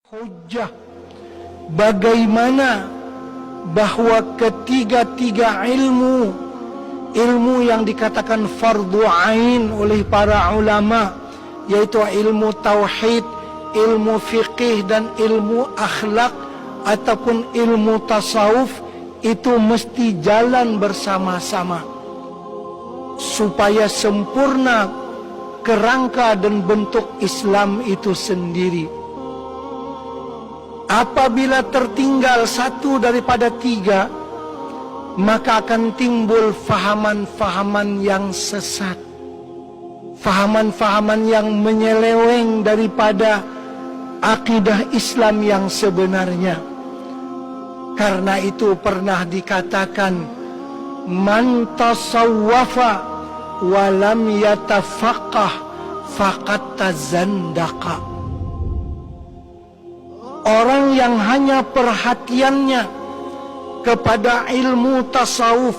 Hujjah bagaimana bahwa ketiga-tiga ilmu yang dikatakan fardu ain oleh para ulama, yaitu ilmu tauhid, ilmu fiqih dan ilmu akhlak ataupun ilmu tasawuf, itu mesti jalan bersama-sama supaya sempurna kerangka dan bentuk Islam itu sendiri. Apabila tertinggal satu daripada tiga, maka akan timbul fahaman-fahaman yang sesat, fahaman-fahaman yang menyeleweng daripada akidah Islam yang sebenarnya. Karena itu pernah dikatakan, man tasawwafa wa lam yatafaqqah faqad tazandaqa. Orang yang hanya perhatiannya kepada ilmu tasawuf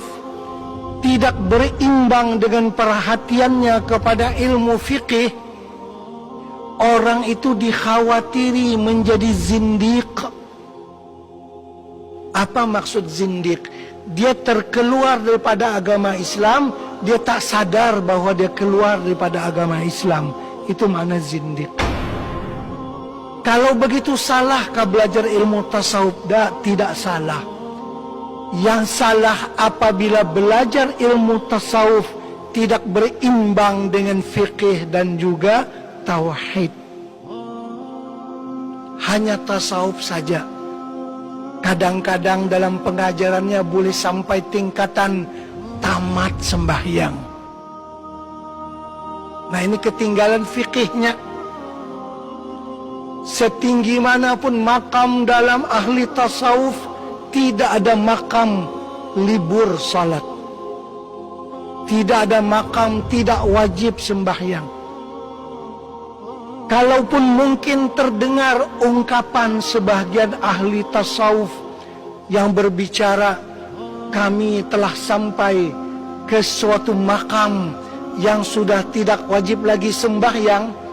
tidak berimbang dengan perhatiannya kepada ilmu fikih, orang itu dikhawatiri menjadi zindiq. Apa maksud zindiq? Dia terkeluar daripada agama Islam, dia tak sadar bahwa dia keluar daripada agama Islam. Itu makna zindiq. Kalau begitu salahkah belajar ilmu tasawuf? Tidak salah. Yang salah apabila belajar ilmu tasawuf tidak berimbang dengan fikih dan juga tauhid. Hanya tasawuf saja. Kadang-kadang dalam pengajarannya boleh sampai tingkatan tamat sembahyang. Nah, ini ketinggalan fikihnya. Setinggi manapun makam dalam ahli tasawuf, tidak ada makam libur salat, tidak ada makam tidak wajib sembahyang. Kalaupun mungkin terdengar ungkapan sebagian ahli tasawuf yang berbicara, kami telah sampai ke suatu makam yang sudah tidak wajib lagi sembahyang.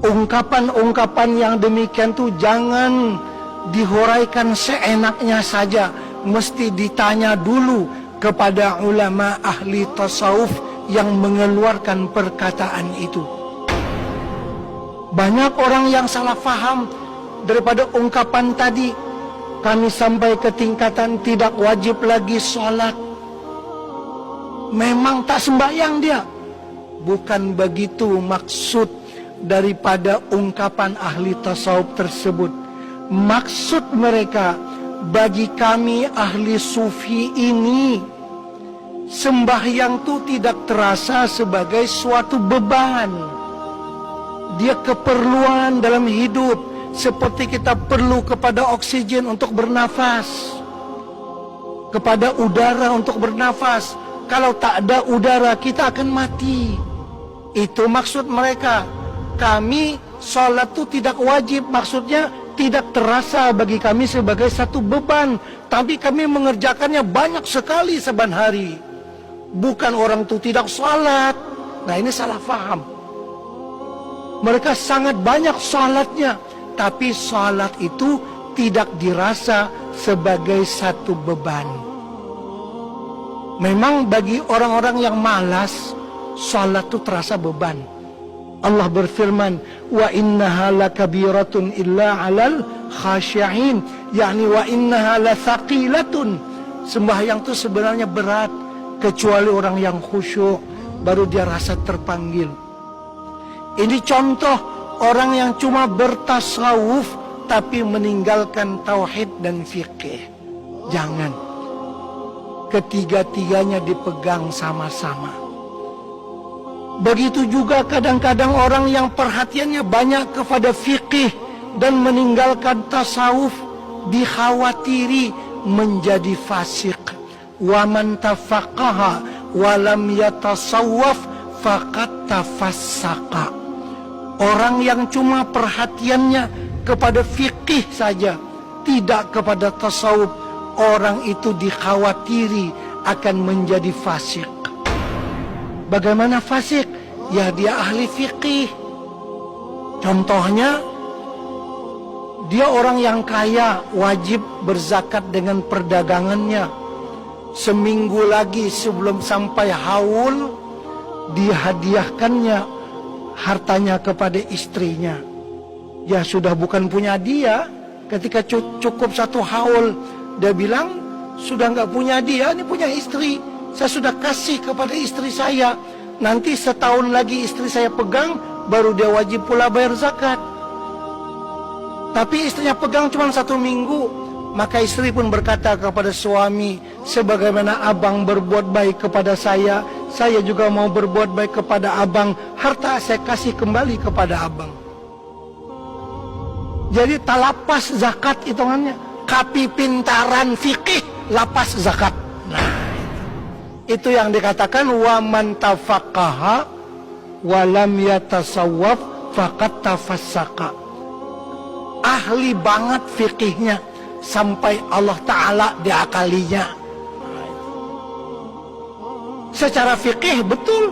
Ungkapan-ungkapan yang demikian tuh jangan dihuraikan seenaknya saja. Mesti ditanya dulu kepada ulama ahli tasawuf yang mengeluarkan perkataan itu. Banyak orang yang salah faham daripada ungkapan tadi. Kami sampai ke tingkatan tidak wajib lagi sholat. Memang tak sembahyang dia. Bukan begitu maksud daripada ungkapan ahli tasawuf tersebut. Maksud mereka, bagi kami ahli sufi ini, sembahyang itu tidak terasa sebagai suatu beban. Dia keperluan dalam hidup, seperti kita perlu kepada oksigen untuk bernafas, kepada udara untuk bernafas. Kalau tak ada udara, kita akan mati. Itu maksud mereka. Kami sholat itu tidak wajib, maksudnya tidak terasa bagi kami sebagai satu beban, tapi kami mengerjakannya banyak sekali saban hari. Bukan orang itu tidak sholat. Nah, ini salah faham. Mereka sangat banyak sholatnya, tapi sholat itu tidak dirasa sebagai satu beban. Memang bagi orang-orang yang malas, sholat itu terasa beban. Allah berfirman, wa innaha lakabiratun illa 'alal khashi'in, yakni wa innaha lathaqilatun. Sembahyang itu sebenarnya berat, kecuali orang yang khusyuk baru dia rasa terpanggil. Ini contoh orang yang cuma bertasawuf tapi meninggalkan tauhid dan fikih. Jangan. Ketiga-tiganya dipegang sama-sama. Begitu juga kadang-kadang orang yang perhatiannya banyak kepada fikih dan meninggalkan tasawuf, dikhawatiri menjadi fasik. Wa man tafaqqaha wa lam yatasawwaf faqad tafassaqa. Orang yang cuma perhatiannya kepada fikih saja, tidak kepada tasawuf, orang itu dikhawatiri akan menjadi fasik. Bagaimana fasik? Ya dia ahli fikih. Contohnya Dia orang yang kaya, wajib berzakat dengan perdagangannya. Seminggu lagi sebelum sampai haul, dihadiahkannya hartanya kepada istrinya. Ya sudah bukan punya dia. Ketika cukup satu haul, dia bilang, sudah nggak punya dia, ini punya istri. Saya sudah kasih kepada istri saya. Nanti setahun lagi istri saya pegang, baru dia wajib pula bayar zakat. Tapi istrinya pegang cuma 1 minggu. Maka istri pun berkata kepada suami, sebagaimana abang berbuat baik kepada saya juga mau berbuat baik kepada abang. Harta saya kasih kembali kepada abang. Jadi talapas zakat hitungannya. Kapi pintaran fikih lapas zakat. Nah, itu yang dikatakan wa man tafaqaha wa lam yatasawwaf faqad tafassaqa. Ahli banget fikihnya sampai Allah Ta'ala diakalinya. Secara fikih betul,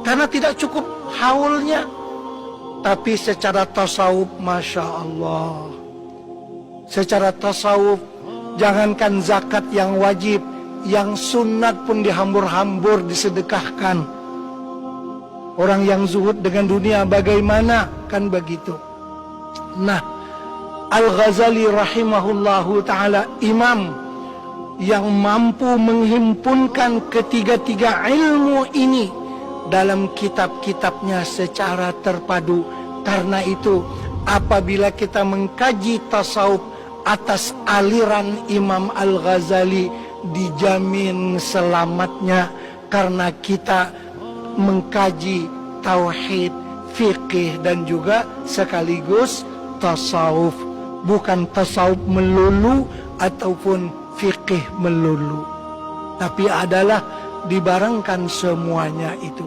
karena tidak cukup haulnya. Tapi secara tasawuf, Masya Allah, secara tasawuf, jangankan zakat yang wajib, yang sunat pun dihambur-hambur disedekahkan. Orang yang zuhud dengan dunia bagaimana? Kan begitu. Nah, Al-Ghazali rahimahullahu ta'ala, imam yang mampu menghimpunkan ketiga-tiga ilmu ini dalam kitab-kitabnya secara terpadu. Karena itu, apabila kita mengkaji tasawuf atas aliran Imam Al-Ghazali, dijamin selamatnya. Karena kita mengkaji tauhid, fikih, dan juga sekaligus tasawuf. Bukan tasawuf melulu ataupun fikih melulu, tapi adalah dibarengkan semuanya itu.